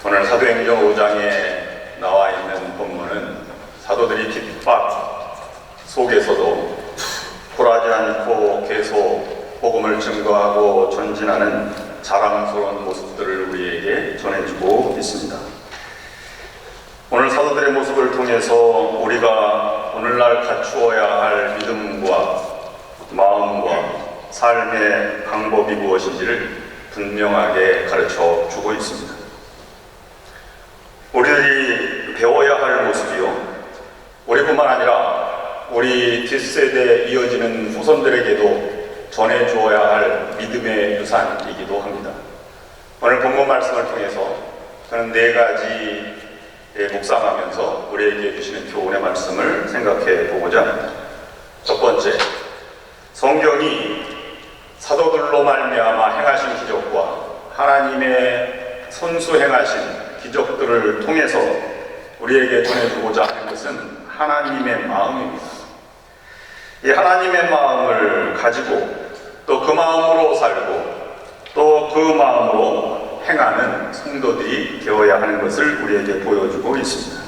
오늘 사도행전 5장에 나와 있는 본문은 사도들이 핍박 속에서도 굴하지 않고 계속 복음을 증거하고 전진하는 자랑스러운 모습들을 우리에게 전해주고 있습니다. 오늘 사도들의 모습을 통해서 우리가 오늘날 갖추어야 할 믿음과 마음과 삶의 방법이 무엇인지를 분명하게 가르쳐 주고 있습니다. 우리들이 배워야 할 모습이요, 우리뿐만 아니라 우리 뒷세대에 이어지는 후손들에게도 전해주어야 할 믿음의 유산이기도 합니다. 오늘 본문 말씀을 통해서 저는 4가지 묵상하면서 우리에게 주시는 교훈의 말씀을 생각해 보고자 합니다. 첫 번째, 성경이 사도들로 말미암아 행하신 기적과 하나님의 손수 행하신 기적들을 통해서 우리에게 전해주고자 하는 것은 하나님의 마음입니다. 이 하나님의 마음을 가지고 또 그 마음으로 살고 또 그 마음으로 행하는 성도들이 되어야 하는 것을 우리에게 보여주고 있습니다.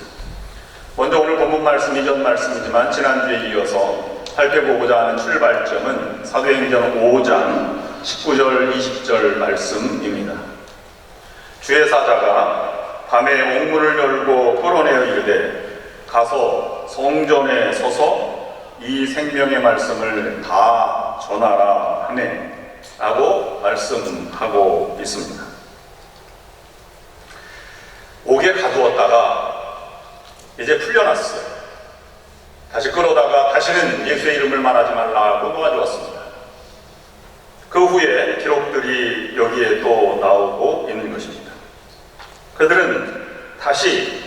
먼저 오늘 본문 말씀 이전 말씀이지만 지난주에 이어서 살펴보고자 하는 출발점은 사도행전 5장 19절 20절 말씀입니다. 주의 사자가 밤에 옥문을 열고 끌어내어 이르되 가서 성전에 서서 이 생명의 말씀을 다 전하라 하네 라고 말씀하고 있습니다. 옥에 가두었다가 이제 풀려났어요. 다시 끌어다가 다시는 예수의 이름을 말하지 말라고 놓아주었습니다. 그 후에 기록들이 여기에 또 나오고 있는 것입니다. 그들은 다시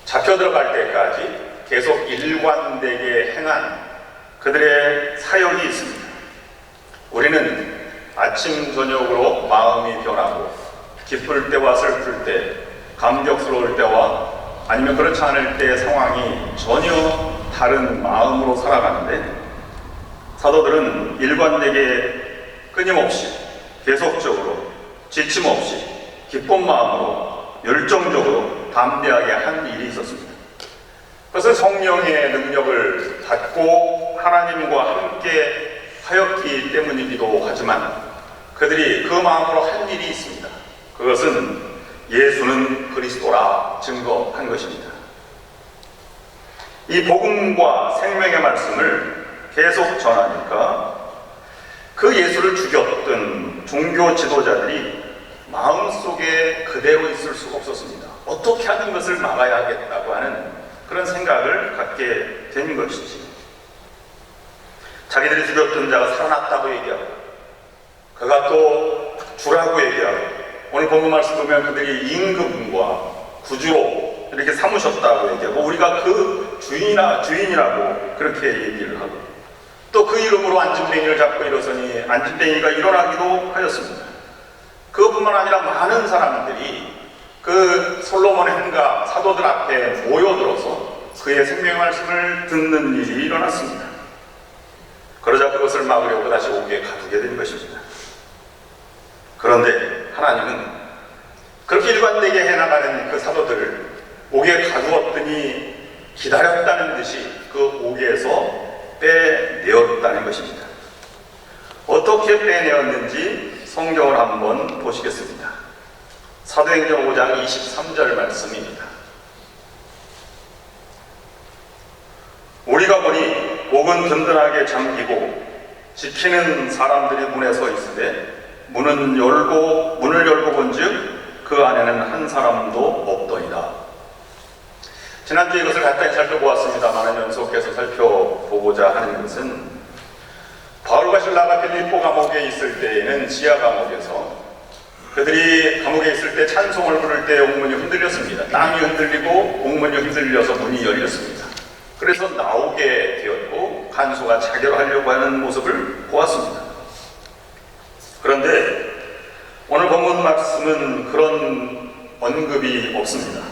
잡혀 들어갈 때까지 계속 일관되게 행한 그들의 사역이 있습니다. 우리는 아침 저녁으로 마음이 변하고 기쁠 때와 슬플 때, 감격스러울 때와 아니면 그렇지 않을 때의 상황이 전혀 다른 마음으로 살아가는데, 사도들은 일관되게 끊임없이 계속적으로 지침 없이 기쁜 마음으로 열정적으로 담대하게 한 일이 있었습니다. 그것은 성령의 능력을 받고 하나님과 함께 하였기 때문이기도 하지만 그들이 그 마음으로 한 일이 있습니다. 그것은 예수는 그리스도라 증거한 것입니다. 이 복음과 생명의 말씀을 계속 전하니까 그 예수를 죽였던 종교 지도자들이 마음속에 그대로 있을 수가 없었습니다. 어떻게 하는 것을 막아야겠다고 하는 그런 생각을 갖게 된 것이지. 자기들이 죽였던 자가 살아났다고 얘기하고 그가 또 주라고 얘기하고, 오늘 본문 말씀 보면 그들이 임금과 구주로 이렇게 삼으셨다고 얘기하고 우리가 그 주인이라고 그렇게 얘기를 하고, 또 그 이름으로 안진뱅이를 잡고 일어서니 안진뱅이가 일어나기도 하였습니다. 그것뿐만 아니라 많은 사람들이 그 솔로몬의 행가 사도들 앞에 모여들어서 그의 생명의 말씀을 듣는 일이 일어났습니다. 그러자 그것을 막으려고 다시 옥에 가두게 된 것입니다. 그런데 하나님은 그렇게 일관되게 해나가는 그 사도들을 옥에 가두었더니 기다렸다는 듯이 그 옥에서 빼내었다는 것입니다. 어떻게 빼내었는지 성경을 한번 보시겠습니다. 사도행전 5장 23절 말씀입니다. 우리가 보니 옥은 든든하게 잠기고 지키는 사람들이 문에 서 있으되 문을 열고 본즉 그 안에는 한 사람도 없더이다. 지난주에 이것을 간단히 살펴보았습니다만 연속해서 살펴보고자 하는 것은, 바울과 실라가 빌립보 감옥에 있을 때에는 지하 감옥에서 그들이 감옥에 있을 때 찬송을 부를 때 옥문이 흔들렸습니다. 땅이 흔들리고 옥문이 흔들려서 문이 열렸습니다. 그래서 나오게 되었고 간수가 자결하려고 하는 모습을 보았습니다. 그런데 오늘 본문 말씀은 그런 언급이 없습니다.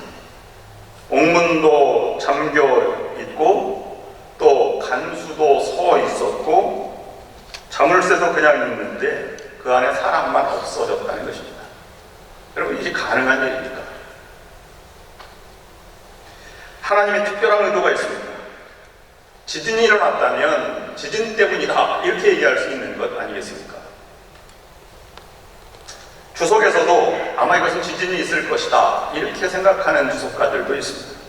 옥문도 잠겨 있고 또 간수도 서 있었고 자물쇠도 그냥 있는데 그 안에 사람만 없어졌다는 것입니다. 여러분, 이게 가능한 일입니까? 하나님의 특별한 의도가 있습니다. 지진이 일어났다면 지진 때문이다 이렇게 얘기할 수 있는 것 아니겠습니까? 주석에서도 아마 이것은 지진이 있을 것이다 이렇게 생각하는 주석가들도 있습니다.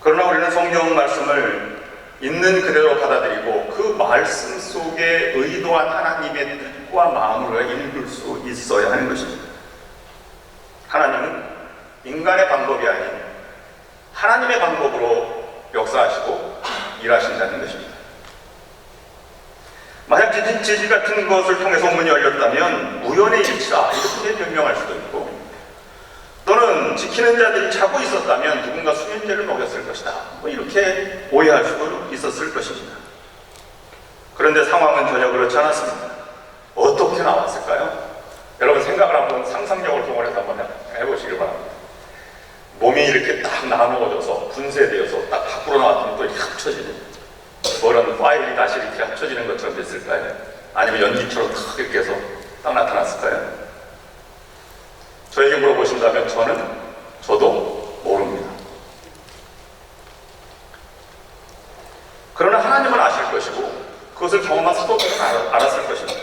그러나 우리는 성경 말씀을 있는 그대로 받아들이고 그 말씀 속에 의도한 하나님의 뜻과 마음을 읽을 수 있어야 하는 것입니다. 하나님은 인간의 방법이 아닌 하나님의 방법으로 역사하시고 일하신다는 것입니다. 만약 지진 같은 것을 통해서 문이 열렸다면 우연의 일치다 이렇게 변명할 수도 있고, 또는 지키는 자들이 자고 있었다면 누군가 수면제를 먹였을 것이다 뭐 이렇게 오해할 수도 있었을 것입니다. 그런데 상황은 전혀 그렇지 않았습니다. 어떻게 나왔을까요? 여러분 생각을 한번 상상력을 동원해서 한번 해보시길 바랍니다. 몸이 이렇게 딱 나누어져서 분쇄되어서 딱 밖으로 나왔더니 또 이렇게 합쳐지는 그런 파일이 다시 이렇게 합쳐지는 것처럼 됐을까요? 아니면 연기처럼 탁 이렇게 해서 딱 나타났을까요? 저에게 물어보신다면 저도 모릅니다. 그러나 하나님은 아실 것이고 그것을 경험한 사도들은 알았을 것입니다.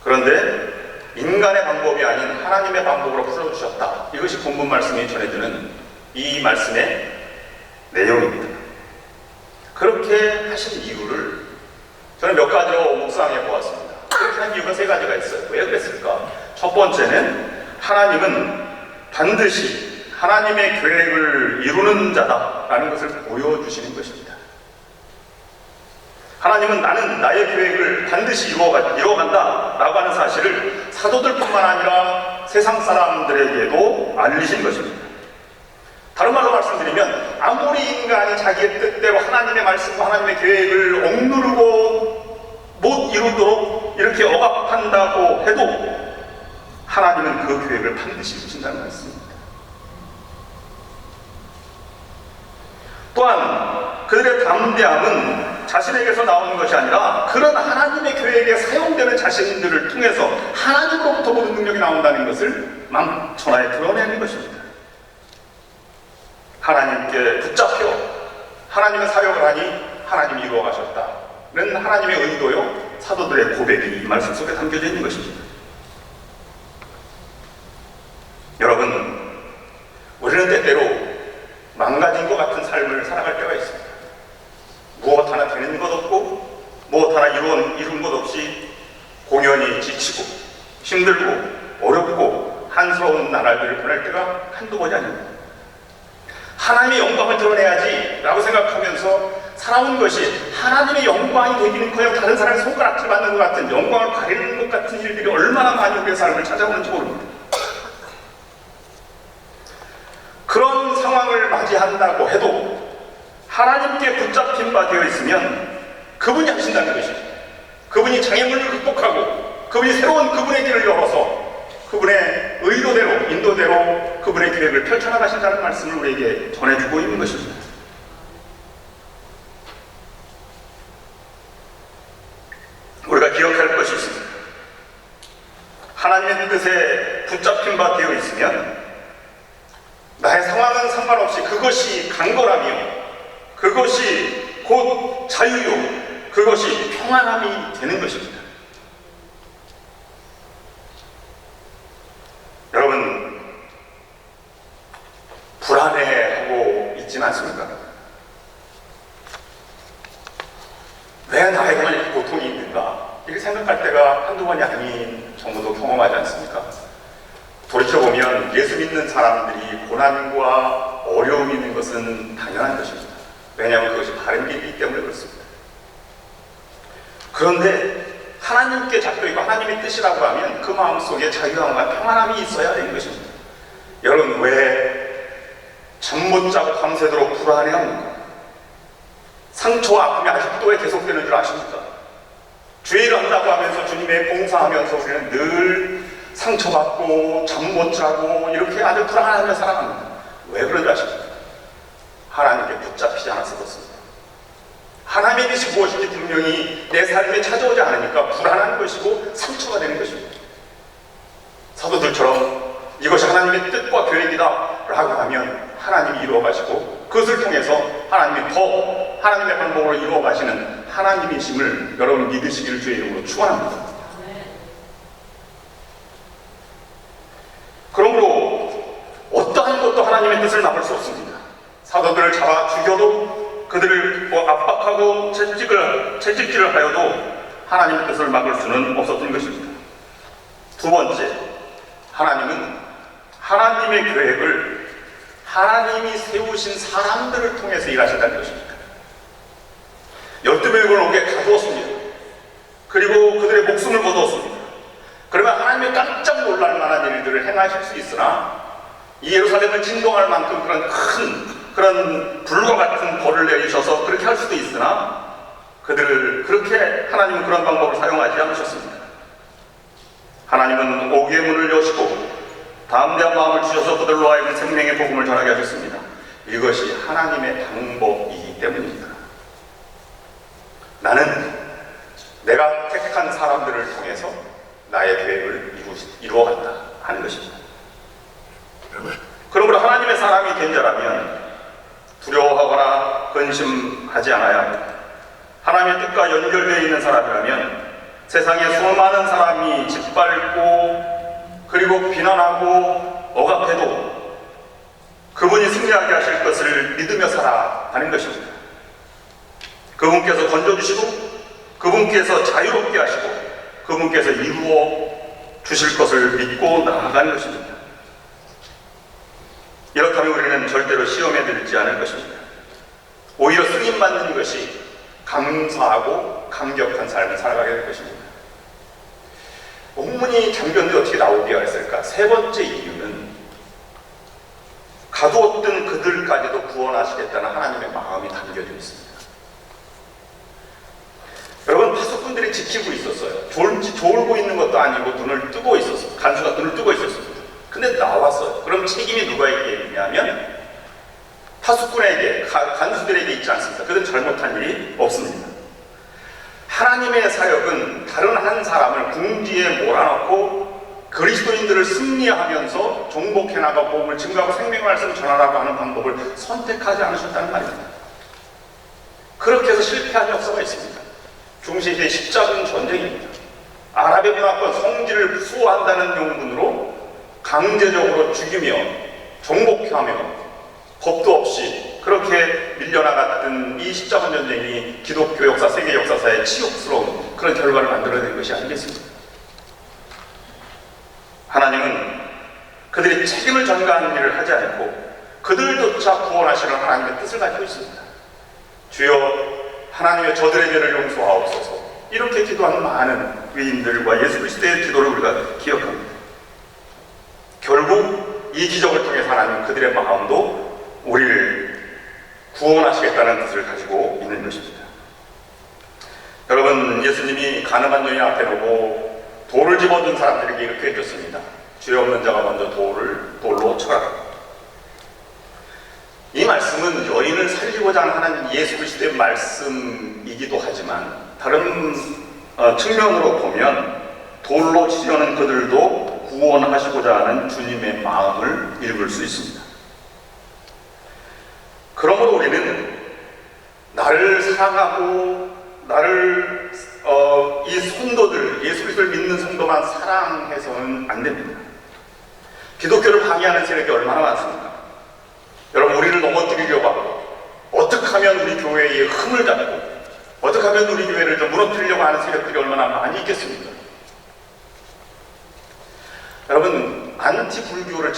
그런데 인간의 방법이 아닌 하나님의 방법으로 풀어주셨다. 이것이 본문 말씀이 전해주는 이 말씀의 내용입니다. 그렇게 하신 이유를 저는 몇 가지로 묵상해 보았습니다. 그렇게 한 이유가 세 가지가 있어요. 왜 그랬을까? 첫 번째는 하나님은 반드시 하나님의 계획을 이루는 자다라는 것을 보여주시는 것입니다. 하나님은 나는 나의 계획을 반드시 이루어간다 라고 하는 사실을 사도들뿐만 아니라 세상 사람들에게도 알리신 것입니다. 다른 말로 말씀드리면 아무리 인간이 자기의 뜻대로 하나님의 말씀과 하나님의 계획을 억누르고 못 이루도록 이렇게 억압한다고 해도 하나님은 그 계획을 반드시 이루신다는 말씀입니다. 또한 그들의 담대함은 자신에게서 나오는 것이 아니라 그런 하나님의 계획에 사용되는 자신들을 통해서 하나님으로부터 모든 능력이 나온다는 것을 만천하에 드러내는 것입니다. 하나님께 붙잡혀 하나님의 사역을 하니 하나님이 이루어 가셨다는 하나님의 의도요 사도들의 고백이 이 말씀 속에 담겨져 있는 것입니다. 여러분, 우리는 때때로 망가진 것 같은 삶을 살아갈 때가 있습니다. 무엇 하나 되는 것 없고 무엇 하나 이룬 것 없이 공연히 지치고 힘들고 어렵고 한스러운 나날들을 보낼 때가 한두 번이 아닙니다. 하나님의 영광을 드러내야지 라고 생각하면서 살아온 것이 하나님의 영광이 되기는커녕 다른 사람의 손가락질 받는 것 같은 영광을 가리는 것 같은 일들이 얼마나 많이 우리의 삶을 찾아오는지 모릅니다. 그런 상황을 맞이한다고 해도 하나님께 붙잡힌 바 되어 있으면 그분이 하신다는 것입니다. 그분이 장애물을 극복하고 그분이 새로운 그분의 길을 열어서 그분의 의도대로 인도대로 그분의 계획을 펼쳐나가신다는 말씀을 우리에게 전해주고 있는 것입니다. 우리가 기억할 것이 있습니다. 하나님의 뜻에 붙잡힌 바 되어 있으면 나의 상황은 상관없이 그것이 강건함이요 그것이 곧 자유요 그것이 평안함이 되는 것입니다. 여러분, 불안해하고 있지는 않습니까? 왜 나에게만 이렇게 고통이 있는가? 이렇게 생각할 때가 한두 번이 아닌 정도도 경험하지 않습니까? 돌이켜보면 예수 믿는 사람들이 고난과 어려움이 있는 것은 당연한 것입니다. 왜냐하면 그것이 바른 길이기 때문에 그렇습니다. 그런데 하나님께 잡혀있고 하나님의 뜻이라고 하면 그 마음속에 자유함과 평안함이 있어야 되는 것입니다. 여러분, 왜 잠 못 자고 밤새도록 불안해합니까? 상처와 아픔이 아직도 왜 계속되는 줄 아십니까? 주의 일을 한다고 하면서 주님의 봉사하면서 우리는 늘 상처받고 잠 못 자고 이렇게 아주 불안하며 살아갑니다. 왜 그런 줄 아십니까? 하나님께 붙잡히지 않아서 그렇습니다. 하나님의 뜻이 무엇인지 분명히 내 삶에 찾아오지 않으니까 불안한 것이고 상처가 되는 것입니다. 사도들처럼 이것이 하나님의 뜻과 계획이다 라고 하면 하나님이 이루어 가시고 그것을 통해서 하나님이 더 하나님의 방법으로 이루어 가시는 하나님이심을 여러분 믿으시기를 주의 이름으로 축원합니다. 그러므로 어떠한 것도 하나님의 뜻을 막을 수 없습니다. 사도들을 잡아 죽여도 그들을 압박하고 채찍질을 하여도 하나님의 뜻을 막을 수는 없었던 것입니다. 두 번째, 하나님은 하나님의 계획을 하나님이 세우신 사람들을 통해서 일하신다는 것입니다. 12명을 옥에 가두었습니다. 그리고 그들의 목숨을 거두었습니다. 그러면 하나님이 깜짝 놀랄 만한 일들을 행하실 수 있으나 이 예루살렘을 진동할 만큼 그런 불과 같은 벌을 내리셔서 그렇게 할 수도 있으나 그들을 그렇게 하나님은 그런 방법을 사용하지 않으셨습니다. 하나님은 옥의 문을 여시고 담대한 마음을 주셔서 그들로 하여금 생명의 복음을 전하게 하셨습니다. 이것이 하나님의 방법이기 때문입니다. 나는 내가 택한 사람들을 통해서 나의 계획을 이루어간다 하는 것입니다. 그러므로 하나님의 사람이 된 자라면 두려워하거나 근심하지 않아야 합니다. 하나님의 뜻과 연결되어 있는 사람이라면 세상에 수많은 사람이 짓밟고 그리고 비난하고 억압해도 그분이 승리하게 하실 것을 믿으며 살아가는 것입니다. 그분께서 건져주시고 그분께서 자유롭게 하시고 그분께서 이루어 주실 것을 믿고 나아가는 것입니다. 이렇다면 우리는 절대로 시험에 들지 않을 것입니다. 오히려 승인받는 것이 감사하고 감격한 삶을 살아가게 될 것입니다. 옥문이 잠겼는데 어떻게 나오게 했을까? 세 번째 이유는 가두었던 그들까지도 구원하시겠다는 하나님의 마음이 담겨져 있습니다. 여러분, 파수꾼들이 지키고 있었어요. 졸고 있는 것도 아니고 눈을 뜨고 있었어요. 간수가 눈을 뜨고 있었습니다. 근데 나왔어요. 그럼 책임이 누구에게 있냐면 파수꾼에게, 간수들에게 있지 않습니다. 그들은 잘못한 일이 없습니다. 하나님의 사역은 다른 한 사람을 궁지에 몰아넣고 그리스도인들을 승리하면서 정복해 나가 복음을 증거하고 생명의 말씀을 전하라고 하는 방법을 선택하지 않으셨다는 말입니다. 그렇게 해서 실패한 역사가 있습니다. 중세시대 십자군 전쟁입니다. 아랍의 문화권 성지를 수호한다는 용문으로 강제적으로 죽이며 정복하며 법도 없이 그렇게 밀려나갔던 이 십자군 전쟁이 기독교 역사, 세계 역사사의 치욕스러운 그런 결과를 만들어낸 것이 아니겠습니까? 하나님은 그들이 책임을 전가하는 일을 하지 않고 그들조차 구원하시는 하나님의 뜻을 가지고 있습니다. 주여 하나님의 저들의 죄를 용서하옵소서. 이렇게 기도하는 많은 위인들과 예수 그리스도의 기도를 우리가 기억합니다. 결국 이 기적을 통해서 하나님은 그들의 마음도 우리를 구원하시겠다는 뜻을 가지고 있는 것입니다. 여러분, 예수님이 가늠한 여인 앞에 놓고 돌을 집어든 사람들에게 이렇게 해줬습니다. 죄 없는 자가 먼저 돌로 쳐라. 이 말씀은 여인을 살리고자 하는 예수 그리스도의 말씀이기도 하지만 다른 측면으로 보면 돌로 치려는 그들도 구원하시고자 하는 주님의 마음을 읽을 수 있습니다. 그러므로 우리는 나를 사랑하고 나를 이 성도들, 예수 그리스도를 믿는 성도만 사랑해서는 안 됩니다. 기독교를 방해하는 세력이 얼마나 많습니까? 여러분, 우리를 넘어뜨리려고 하고 어떻게 하면 우리 교회의 흠을 잡고 어떻게 하면 우리 교회를 좀 무너뜨리려고 하는 세력들이 얼마나 많이 있겠습니까? 여러분, 안티불교를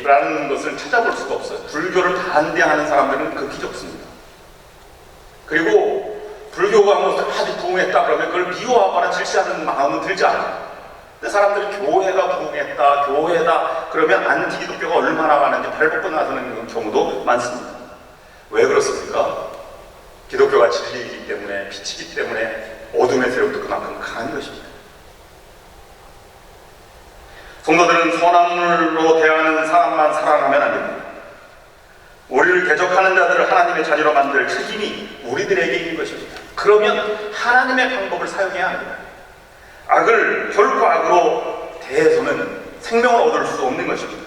라는 것을 찾아볼 수가 없어요. 불교를 반대하는 사람들은 극히 적습니다. 그리고 불교가 아주 부흥했다 그러면 그걸 미워하거나 질시하는 마음은 들지 않아요. 근데 사람들이 교회가 부흥했다, 교회다 그러면 안티기독교가 얼마나 많은지 발벗고 나서는 경우도 많습니다. 왜 그렇습니까? 기독교가 진리이기 때문에, 빛이기 때문에 어둠의 세력도 그만큼 강한 것입니다. 성도들은 선함으로 대하는 사람만 사랑하면 안 됩니다. 우리를 대적하는 자들을 하나님의 자녀로 만들 책임이 우리들에게 있는 것입니다. 그러면 하나님의 방법을 사용해야 합니다. 악을 결코 악으로 대해서는 생명을 얻을 수 없는 것입니다.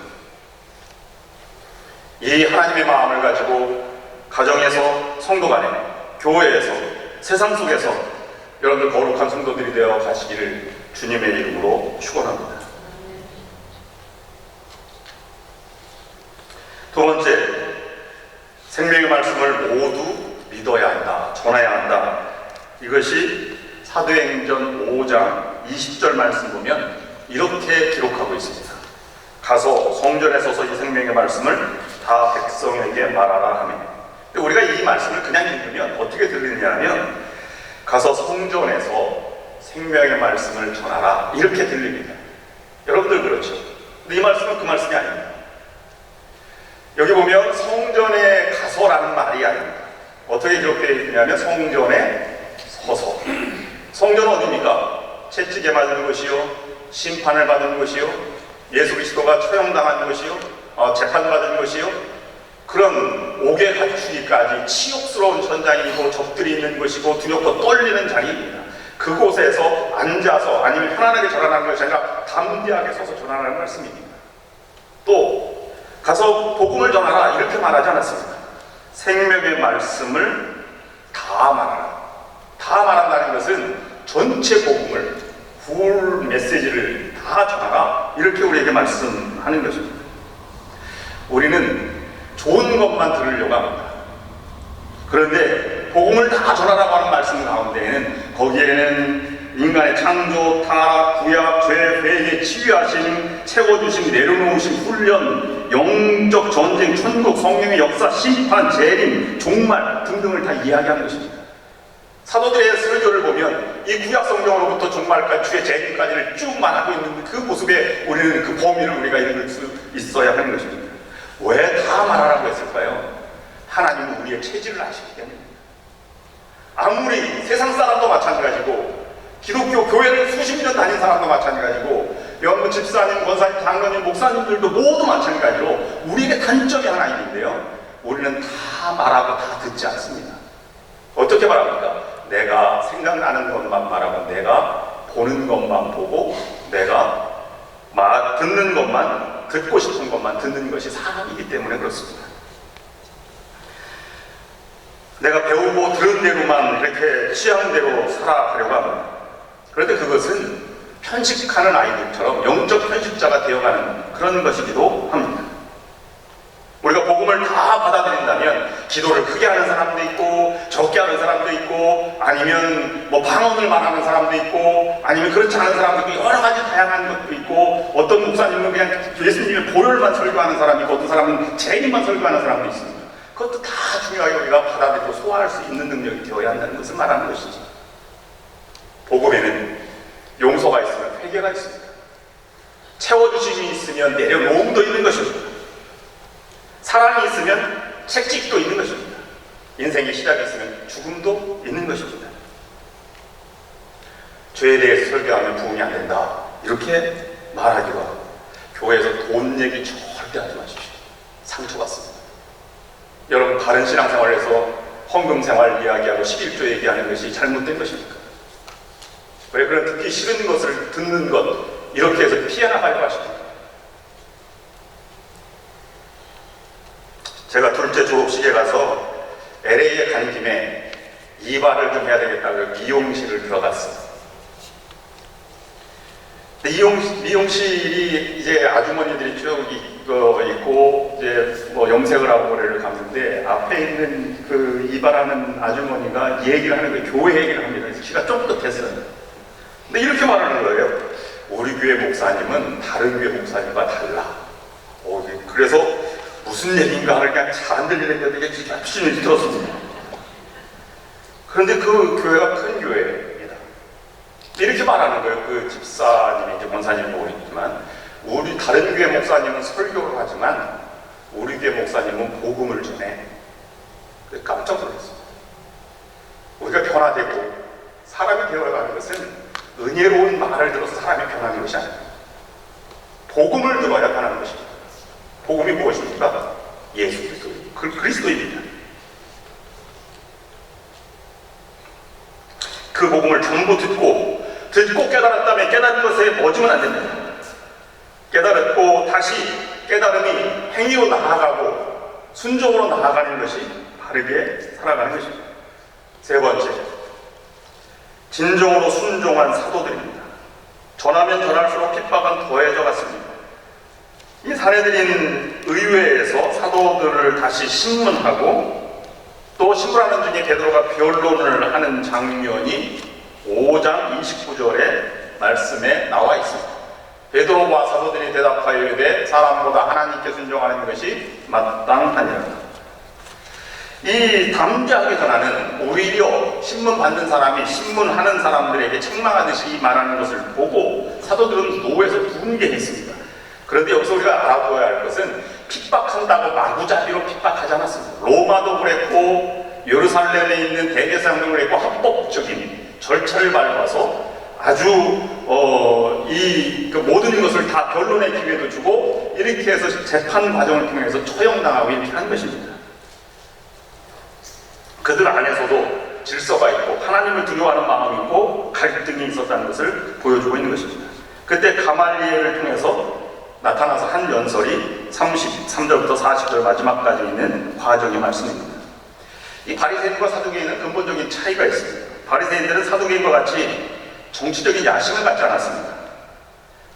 이 하나님의 마음을 가지고 가정에서, 성도 간에, 교회에서, 세상 속에서 여러분들 거룩한 성도들이 되어 가시기를 주님의 이름으로 축원합니다. 두 번째, 생명의 말씀을 모두 믿어야 한다, 전해야 한다. 이것이 사도행전 5장 20절 말씀 보면 이렇게 기록하고 있습니다. 가서 성전에 서서 이 생명의 말씀을 다 백성에게 말하라 하며. 우리가 이 말씀을 그냥 읽으면 어떻게 들리느냐 하면 가서 성전에서 생명의 말씀을 전하라 이렇게 들립니다. 여러분들 그렇죠? 근데 이 말씀은 그 말씀이 아닙니다. 여기 보면 성전에 가서라는 말이 아닙니다. 어떻게 기록되어 있느냐면 성전에 서서. 성전은 어디입니까? 채찍에 맞은 곳이요, 심판을 받은 곳이요, 예수 그리스도가 처형당한 곳이요, 재판받은 곳이요, 그런 옥에 갇히기까지 치욕스러운 전장이고 적들이 있는 곳이고 두렵고 떨리는 자리입니다. 그곳에서 앉아서 아니면 편안하게 전하는 것이 아니라 담대하게 서서 전하는 말씀입니다. 또 가서 복음을 전하라 이렇게 말하지 않았습니다. 생명의 말씀을 다 말하라. 다 말한다는 것은 전체 복음을, 풀 메시지를 다 전하라 이렇게 우리에게 말씀하는 것입니다. 우리는 좋은 것만 들으려고 합니다. 그런데 복음을 다 전하라고 하는 말씀 가운데에는 거기에는 인간의 창조, 타락, 구약, 죄, 회개, 치유하심, 채워주심, 내려놓으심, 훈련, 영적 전쟁, 천국, 성령의 역사, 심판, 재림, 종말 등등을 다 이야기하는 것입니다. 사도들의 설교를 보면 이 구약 성경으로부터 종말까지, 주의 재림까지를 쭉 말하고 있는 그 모습에 우리는 그 범위를 우리가 읽을 수 있어야 하는 것입니다. 왜 다 말하라고 했을까요? 하나님은 우리의 체질을 아시기 때문입니다. 아무리 세상 사람도 마찬가지고 기독교 교회를 수십 년 다닌 사람도 마찬가지고 영국 집사님, 권사님, 장로님, 목사님들도 모두 마찬가지로 우리에게 단점이 하나 있는데요, 우리는 다 말하고 다 듣지 않습니다. 어떻게 말합니까? 내가 생각나는 것만 말하고 내가 보는 것만 보고 내가 듣는 것만, 듣고 싶은 것만 듣는 것이 사람이기 때문에 그렇습니다. 내가 배우고 들은 대로만 이렇게 취향대로 살아가려고 합니다. 그런데 그것은 편식하는 아이들처럼 영적 편식자가 되어가는 그런 것이기도 합니다. 우리가 복음을 다 받아들인다면 기도를 크게 하는 사람도 있고 적게 하는 사람도 있고 아니면 방언을 말하는 사람도 있고 아니면 그렇지 않은 사람도 있고 여러 가지 다양한 것도 있고 어떤 목사님은 그냥 예수님의 보혈만 설교하는 사람이 있고 어떤 사람은 재림만 설교하는 사람도 있습니다. 그것도 다 중요하게 우리가 받아들이고 소화할 수 있는 능력이 되어야 한다는 것을 말하는 것이죠. 복음에는 용서가 있으면 회개가 있습니다. 채워주심이 있으면 내려놓음도 있는 것입니다. 사랑이 있으면 책찍도 있는 것입니다. 인생의 시작이 있으면 죽음도 있는 것입니다. 죄에 대해서 설교하면 부흥이 안 된다 이렇게 말하기도 하고 교회에서 돈 얘기 절대 하지 마십시오. 상처받습니다. 여러분 바른 신앙생활에서 헌금생활 이야기하고 11조 얘기하는 것이 잘못된 것입니까? 왜 그런 듣기 싫은 것을 듣는 것 이렇게 해서 피해나가려고 하십니까? 제가 둘째 졸업식에 가서 LA에 간 김에 이발을 좀 해야 되겠다고 미용실을 들어갔어요. 미용실이 이제 아주머니들이 쭉 있고 이제 염색을 하고 거래를 갔는데 앞에 있는 그 이발하는 아주머니가 얘기를 하는 거예요. 교회 얘기를 합니다. 키가 쫑긋했어요. 근데 이렇게 말하는 거예요. 우리 교회 목사님은 다른 교회 목사님과 달라. 그래서 무슨 얘기인가 그냥 잘 안 들리는데 되게 열심히 들었습니다. 그런데 그 교회가 큰 교회입니다. 이렇게 말하는 거예요. 그 집사님이 이제 권사님 보고 있지만 우리 다른 교회 목사님은 설교를 하지만 우리 교회 목사님은 복음을 전해. 깜짝 놀랐어요. 우리가 변화되고 사람이 되어가는 것은 은혜로운 말을 들어서 사람이 변하는 것이 아닙니다. 복음을 들어야 변하는 것입니다. 복음이 무엇입니까? 예수 그리스도입니다. 그 복음을 전부 듣고 깨달았다면 깨달은 것에 멎으면 안 됩니다. 깨달았고 다시 깨달음이 행위로 나아가고 순종으로 나아가는 것이 바르게 살아가는 것입니다. 세 번째, 진정으로 순종한 사도들입니다. 전하면 전할수록 핍박은 더해져 갔습니다. 이 사내들인 의회에서 사도들을 다시 신문하고 또 신문하는 중에 베드로가 변론을 하는 장면이 5장 29절의 말씀에 나와 있습니다. 베드로와 사도들이 대답하여 이르되 사람보다 하나님께 순종하는 것이 마땅하니라. 이 담대하게 전하는 오히려 신문 받는 사람이 신문하는 사람들에게 책망하듯이 말하는 것을 보고 사도들은 노에서 분개했습니다. 그런데 여기서 우리가 알아둬야 할 것은 핍박한다고 마구잡이로 핍박하지 않았습니다. 로마도 그랬고 예루살렘에 있는 대제사장도 그랬고 합법적인 절차를 밟아서 아주 모든 것을 다 변론의 기회도 주고 이렇게 해서 재판 과정을 통해서 처형당하고 이렇게 한 것입니다. 그들 안에서도 질서가 있고 하나님을 두려워하는 마음이 있고 갈등이 있었다는 것을 보여주고 있는 것입니다. 그때 가말리엘을 통해서 나타나서 한 연설이 33절부터 40절 마지막까지 있는 과정의 말씀입니다. 이 바리새인과 사두개인은 근본적인 차이가 있습니다. 바리새인들은 사두개인과 같이 정치적인 야심을 갖지 않았습니다.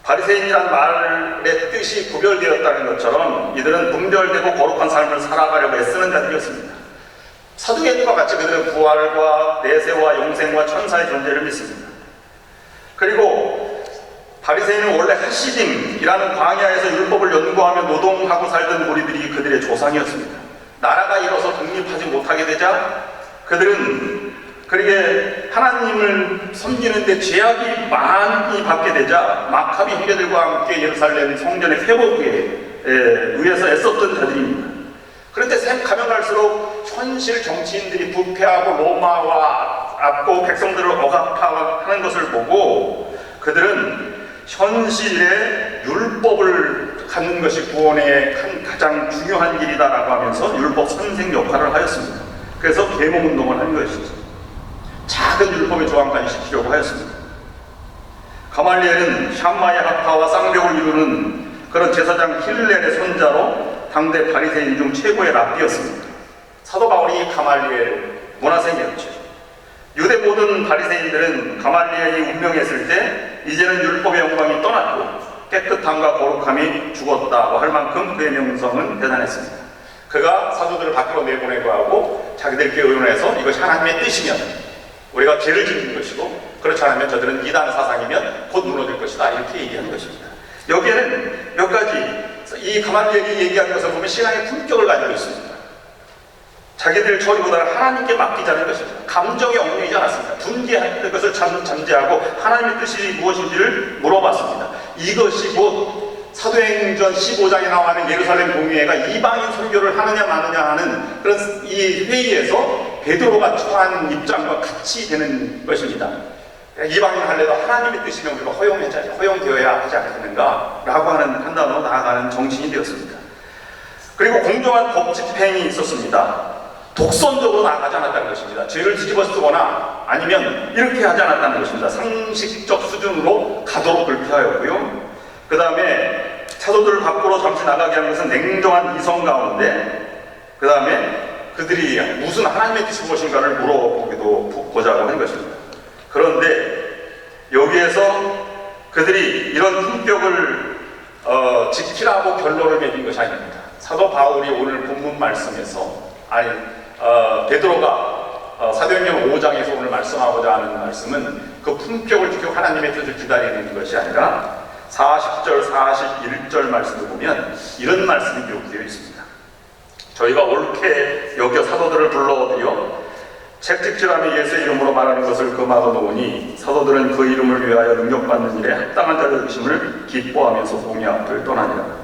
바리새인이란 말의 뜻이 구별되었다는 것처럼 이들은 분별되고 거룩한 삶을 살아가려고 애쓰는 자들이었습니다. 사두개인과 같이 그들은 부활과 내세와 영생과 천사의 존재를 믿습니다. 그리고 바리새인은 원래 하시딤이라는 광야에서 율법을 연구하며 노동하고 살던 무리들이 그들의 조상이었습니다. 나라가 일어서 독립하지 못하게 되자 그들은 그렇게 하나님을 섬기는데 제약이 많이 받게 되자 마카비 형제들과 함께 예루살렘 성전의 회복에 위해서 애썼던 자들입니다. 그런데 가면 갈수록 현실 정치인들이 부패하고 로마와 앞고 백성들을 억압하는 것을 보고 그들은 현실의 율법을 갖는 것이 구원의 가장 중요한 길이다라고 하면서 율법 선생 역할을 하였습니다. 그래서 계몽운동을 한 것이죠. 작은 율법의 조항까지 시키려고 하였습니다. 가말리엘은 샴마의 학파와 쌍벽을 이루는 그런 제사장 힐렐의 손자로 당대 바리새인 중 최고의 랍비였습니다. 사도 바울이 가말리엘 문화생이었죠. 유대 모든 바리새인들은 가말리엘이 운명했을 때 이제는 율법의 영광이 떠났고 깨끗함과 거룩함이 죽었다고 할 만큼 그의 명성은 대단했습니다. 그가 사도들을 밖으로 내보내고 하고 자기들끼리 의논해서 이것이 하나님의 뜻이면 우리가 죄를 짓는 것이고 그렇지 않으면 저들은 이단 사상이면 곧 무너질 것이다 이렇게 얘기하는 것입니다. 여기에는 몇 가지 이 가말리엘이 얘기하는 것을 보면 신앙의 품격을 가지고 있습니다. 자기들 처리보다는 하나님께 맡기자는 것입니다. 감정에 얽매이지 않았습니다. 분개할 것을 잠재하고 하나님의 뜻이 무엇인지를 물어봤습니다. 이것이 곧 사도행전 15장에 나와는 예루살렘 공의회가 이방인 선교를 하느냐 마느냐 하는 그런 이 회의에서 베드로가 처한 입장과 같이 되는 것입니다. 이방인 할래도 하나님의 뜻이면 우리가 허용되어야 하지 않겠는가 라고 하는 판단으로 나아가는 정신이 되었습니다. 그리고 공정한 법 집행이 있었습니다. 독선적으로 나아가지 않았다는 것입니다. 죄를 뒤집어 쓰거나 아니면 이렇게 하지 않았다는 것입니다. 상식적 수준으로 가도록 그렇게 하였고요. 그 다음에 사도들을 밖으로 잠시 나가게 한 것은 냉정한 이성 가운데 그 다음에 그들이 무슨 하나님의 뜻이 무엇인가를 물어보기도 보자고 한 것입니다. 그런데 여기에서 그들이 이런 품격을 지키라고 결론을 내린 것이 아닙니다. 사도 바울이 오늘 본문 말씀에서 베드로가 사도행전 5장에서 오늘 말씀하고자 하는 말씀은 그 품격을 지키고 하나님의 뜻을 기다리는 것이 아니라 40절, 41절 말씀을 보면 이런 말씀이 기록되어 있습니다. 저희가 옳게 여겨 사도들을 불러들여 책찍질하며 예수의 이름으로 말하는 것을 금하고 놓으니 사도들은 그 이름을 위하여 능력받는 일에 합당한 자를 의심을 기뻐하면서 공의 앞을 떠나니라.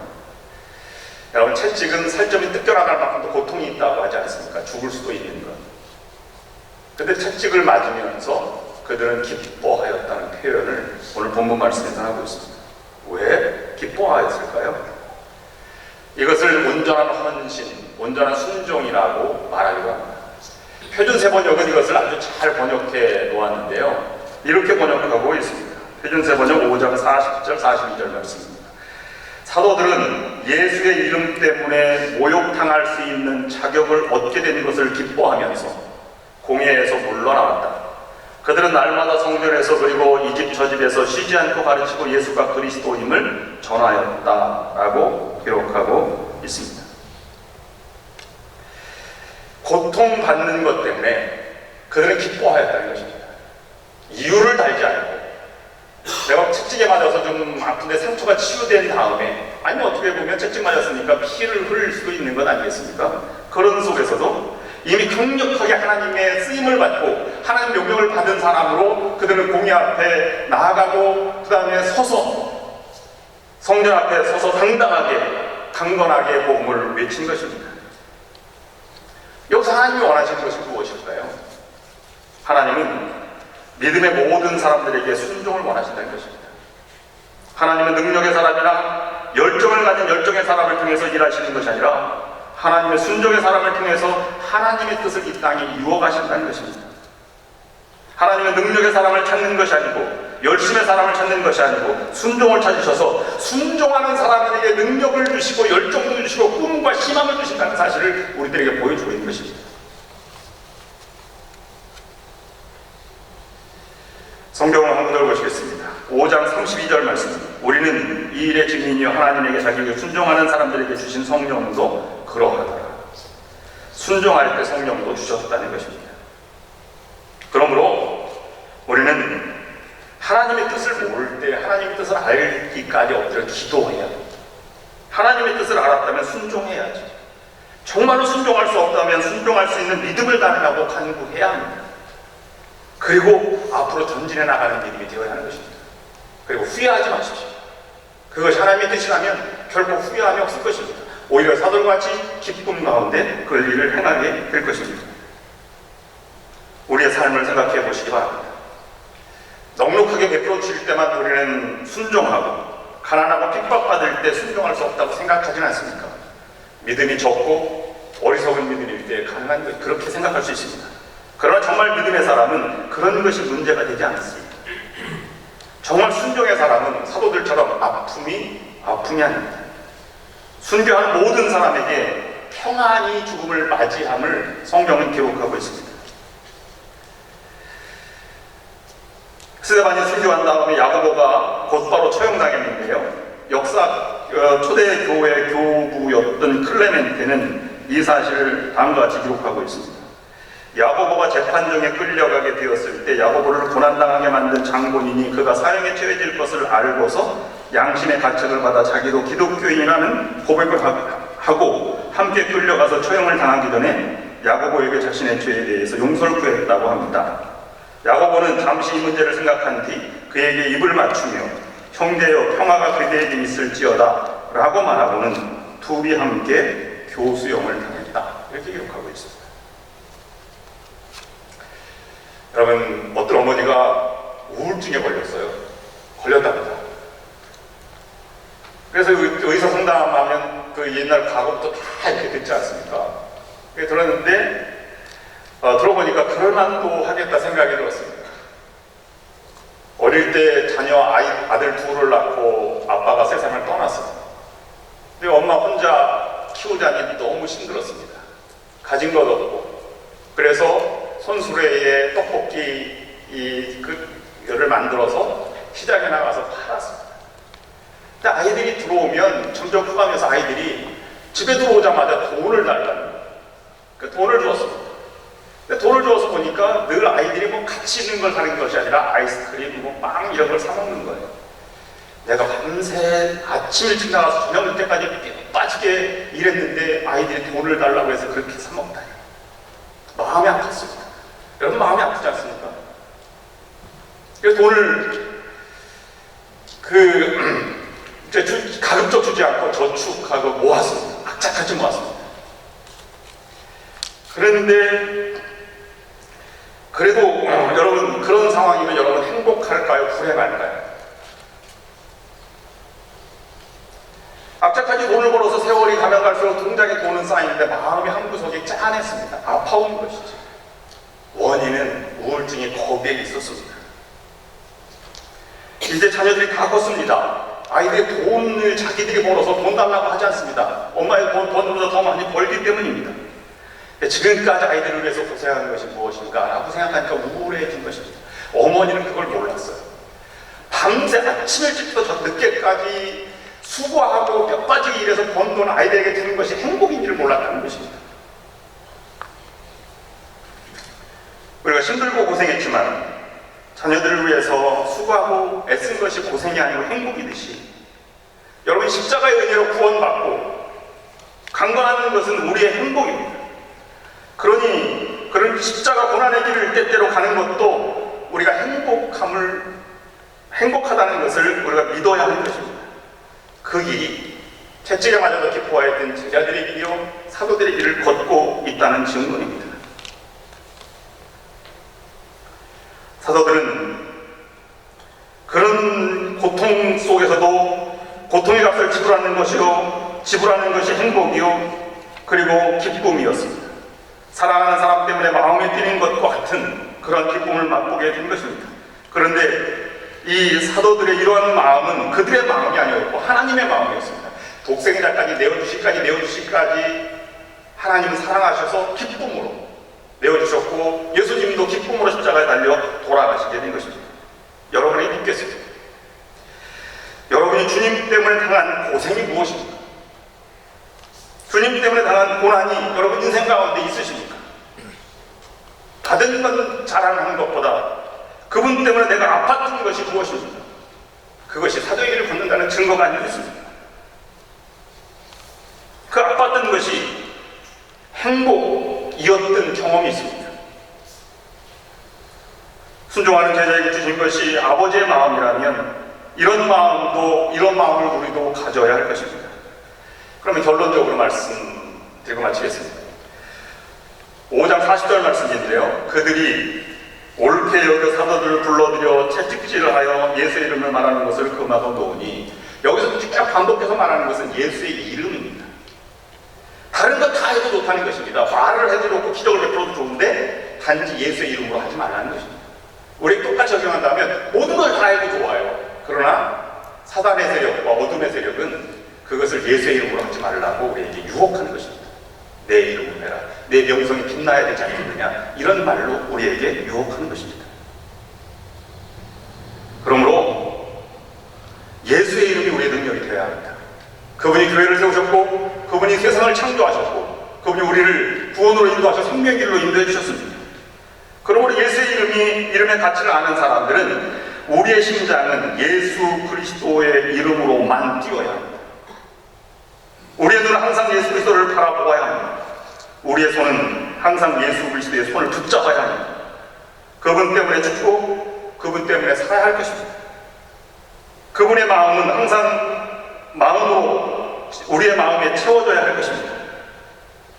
여러분, 채찍은 살점이 뜯겨나갈 만큼도 고통이 있다고 하지 않습니까? 죽을 수도 있는 것. 근데 채찍을 맞으면서 그들은 기뻐하였다는 표현을 오늘 본문 말씀에서 하고 있습니다. 왜 기뻐하였을까요? 이것을 온전한 헌신, 온전한 순종이라고 말하기도 합니다. 표준세 번역은 이것을 아주 잘 번역해 놓았는데요. 이렇게 번역하고 있습니다. 표준세 번역 5장 40절, 42절 말씀입니다. 사도들은 예수의 이름 때문에 모욕당할 수 있는 자격을 얻게 된 것을 기뻐하면서 공회에서 물러나왔다. 그들은 날마다 성전에서 그리고 이 집 저 집에서 쉬지 않고 가르치고 예수가 그리스도임을 전하였다라고 기록하고 있습니다. 고통받는 것 때문에 그들은 기뻐하였다는 것입니다. 이유를 달지 않고 내가 채찍에 맞아서 좀 아픈데 상처가 치유된 다음에, 아니면 어떻게 보면 채찍 맞았으니까 피를 흘릴 수도 있는 것 아니겠습니까? 그런 속에서도 이미 강력하게 하나님의 쓰임을 받고 하나님 명령을 받은 사람으로 그들은 공의 앞에 나아가고 그 다음에 서서 성전 앞에 서서 당당하게 강건하게 복음을 외친 것입니다. 여기서 하나님이 원하시는 것이 무엇일까요? 하나님은 믿음의 모든 사람들에게 순종을 원하신다는 것입니다. 하나님은 능력의 사람이나 열정을 가진 열정의 사람을 통해서 일하시는 것이 아니라 하나님의 순종의 사람을 통해서 하나님의 뜻을 이 땅에 이루어가신다는 것입니다. 하나님의 능력의 사람을 찾는 것이 아니고 열심의 사람을 찾는 것이 아니고 순종을 찾으셔서 순종하는 사람들에게 능력을 주시고 열정도 주시고 꿈과 희망을 주신다는 사실을 우리들에게 보여주고 있는 것입니다. 성경을 한번 읽어보시겠습니다. 5장 32절 말씀. 우리는 이 일의 증인이요 하나님에게 자기에게 순종하는 사람들에게 주신 성령도 그러하더라. 순종할 때 성령도 주셨다는 것입니다. 그러므로 우리는 하나님의 뜻을 모를 때 하나님의 뜻을 알기까지 엎드려 기도해야 합니다. 하나님의 뜻을 알았다면 순종해야죠. 정말로 순종할 수 없다면 순종할 수 있는 믿음을 가능하고 간구해야 합니다. 그리고 앞으로 전진해 나가는 믿음이 되어야 하는 것입니다. 그리고 후회하지 마십시오. 그것이 하나님의 뜻이라면 결코 후회함이 없을 것입니다. 오히려 사도들같이 기쁨 가운데 그 일을 행하게 될 것입니다. 우리의 삶을 생각해 보시기 바랍니다. 넉넉하게 베풀어 주실 때만 우리는 순종하고 가난하고 핍박받을 때 순종할 수 없다고 생각하지는 않습니까? 믿음이 적고 어리석은 믿음일 때 가능한 것, 그렇게 생각할 수 있습니다. 그러나 정말 믿음의 사람은 그런 것이 문제가 되지 않습니다. 정말 순종의 사람은 사도들처럼 아픔이 아닙니다. 순교하는 모든 사람에게 평안히 죽음을 맞이함을 성경은 기록하고 있습니다. 스데반이 순교한 다음에 야고보가 곧바로 처형당했는데요. 초대 교회 교부였던 클레멘테는 이 사실을 다음과 같이 기록하고 있습니다. 야고보가 재판정에 끌려가게 되었을 때 야고보를 고난당하게 만든 장본인이 그가 사형에 처해질 것을 알고서 양심의 가책을 받아 자기도 기독교인이라는 고백을 하고 함께 끌려가서 처형을 당하기 전에 야고보에게 자신의 죄에 대해서 용서를 구했다고 합니다. 야고보는 잠시 이 문제를 생각한 뒤 그에게 입을 맞추며 형제여 평화가 그대에게 있을지어다 라고 말하고는 둘이 함께 교수형을 당했다, 이렇게 기록하고 있습니다. 여러분, 어떤 어머니가 우울증에 걸렸답니다. 그래서 의사 상담하면 그 옛날 과거부터 다 이렇게 듣지 않습니까? 들었는데 들어보니까 그럴만도 하겠다 생각이 들었습니다. 어릴 때 아들 둘을 낳고 아빠가 세상을 떠났어요. 근데 엄마 혼자 키우자니 너무 힘들었습니다. 가진 것 없고. 그래서 손수레에 떡볶이 를 만들어서 시장에 나가서 팔았습니다. 근데 아이들이 들어오면 점점 커가면서 아이들이 집에 들어오자마자 돈을 달라는 거예요. 그 돈을 주었습니다. 근데 돈을 줘서 보니까 늘 아이들이 뭐 가치 있는 걸 사는 것이 아니라 아이스크림, 빵 이런 걸 사 먹는 거예요. 내가 밤새 아침 일찍 나가서 저녁 늦게까지 빠지게 일했는데 아이들이 돈을 달라고 해서 그렇게 사 먹다니. 마음이 아팠습니다. 여러분 마음이 아프지 않습니까? 그래서 돈을 이제 가급적 주지 않고 저축하고 모았습니다. 악착같이 모았습니다. 그런데 그래도 여러분 그런 상황이면 여러분 행복할까요? 불행할까요? 악착같이 돈을 벌어서 세월이 가면 갈수록 통장에 돈은 쌓이는데 마음이 한구석에 짠했습니다. 아파온 것이죠. 원인은 우울증이 거기에 있었습니다. 이제 자녀들이 다 컸습니다. 아이들이 돈을 자기들이 벌어서 돈 달라고 하지 않습니다. 엄마의 돈보다 더 많이 벌기 때문입니다. 지금까지 아이들을 위해서 고생한 것이 무엇인가 라고 생각하니까 우울해진 것입니다. 어머니는 그걸 몰랐어요. 밤새 아침 일찍부터 저 늦게까지 수고하고 뼈 빠지게 일해서 번 돈 아이들에게 주는 것이 행복인 줄 몰랐다는 것입니다. 우리가 힘들고 고생했지만 자녀들을 위해서 수고하고 애쓴 것이 고생이 아니고 행복이듯이 여러분 십자가의 은혜로 구원받고 강건하는 것은 우리의 행복입니다. 그러니 그런 십자가 고난의 길을 때때로 가는 것도 우리가 행복하다는 것을 우리가 믿어야 하는 것입니다. 그 길이 채찍에 맞아도 기뻐하였던 제자들의 길이요 사도들의 길을 걷고 있다는 증거입니다. 사도들은 그런 고통 속에서도 고통의 값을 지불하는 것이 행복이요 그리고 기쁨이었습니다. 사랑하는 사람 때문에 마음이 뛰는 것과 같은 그런 기쁨을 맛보게 된 것입니다. 그런데 이 사도들의 이러한 마음은 그들의 마음이 아니었고 하나님의 마음이었습니다. 독생의 자까지 내어주시기까지 하나님은 사랑하셔서 기쁨으로 내어주셨고 예수님도 기쁨으로 십자가에 달려 돌아가시게 된 것입니다. 여러분에게 묻겠습니다. 여러분이 주님 때문에 당한 고생이 무엇입니까? 주님 때문에 당한 고난이 여러분 인생 가운데 있으십니까? 받은 건 자랑하는 것보다 그분 때문에 내가 아팠던 것이 무엇입니까? 그것이 사도의 길을 걷는다는 증거가 아니겠습니까? 그 아팠던 것이 행복이었던 경험이 있습니다. 순종하는 제자에게 주신 것이 아버지의 마음이라면 이런 마음을 우리도 가져야 할 것입니다. 그러면 결론적으로 말씀드리고 마치겠습니다. 5장 40절 말씀인데요. 그들이 옳게 여겨 사도들을 불러들여 채찍질을 하여 예수의 이름을 말하는 것을 금하고 놓으니 여기서 쭉 반복해서 말하는 것은 예수의 이름입니다. 다른 것 다 해도 좋다는 것입니다. 말을 해도 좋고 기적을 베풀어도 좋은데 단지 예수의 이름으로 하지 말라는 것입니다. 우리 똑같이 적용한다면 모든 걸 다 해도 좋아요. 그러나 사단의 세력과 어둠의 세력은 그것을 예수의 이름으로 하지 말라고 우리에게 유혹하는 것입니다. 내 이름으로 해라. 내 명성이 빛나야 되지 않겠느냐. 이런 말로 우리에게 유혹하는 것입니다. 그러므로 예수의 이름이 우리의 능력이 되어야 합니다. 그분이 교회를 세우셨고 그분이 세상을 창조하셨고 그분이 우리를 구원으로 인도하셔 생명의 길로 인도해 주셨습니다. 그러므로 예수의 이름의 가치를 아는 사람들은 우리의 심장은 예수 그리스도의 이름으로만 뛰어야 합니다. 우리의 눈은 항상 예수 그리스도를 바라보아야 합니다. 우리의 손은 항상 예수 그리스도의 손을 붙잡아야 합니다. 그분 때문에 죽고 그분 때문에 살아야 할 것입니다. 그분의 마음은 항상 우리의 마음에 채워져야 할 것입니다.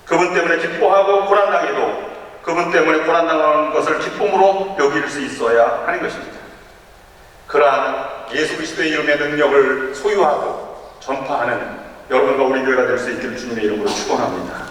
그분 때문에 기뻐하고 고난당해도 그분 때문에 고난당하는 것을 기쁨으로 여길 수 있어야 하는 것입니다. 그러한 예수 그리스도의 이름의 능력을 소유하고 전파하는 여러분과 우리 교회가 될 수 있기를 주님의 이름으로 축원합니다.